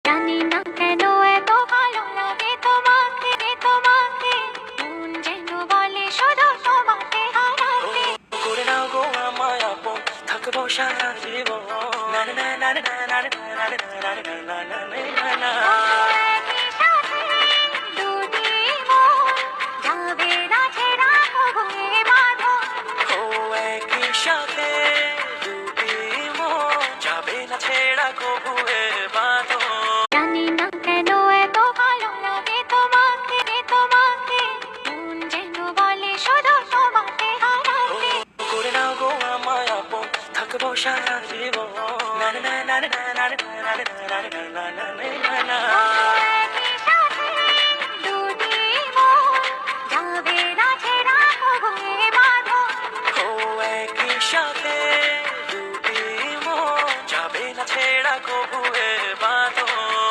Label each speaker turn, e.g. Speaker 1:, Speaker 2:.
Speaker 1: জানি না কেন এত ভালো লাগে তোমাকে তোমাকে, মন যেন বলে শুধু তোমাকে হারাতে।
Speaker 2: করে নাও গো আমায় আপন, থাকবো সারা জীবন। না না না না না না না না না।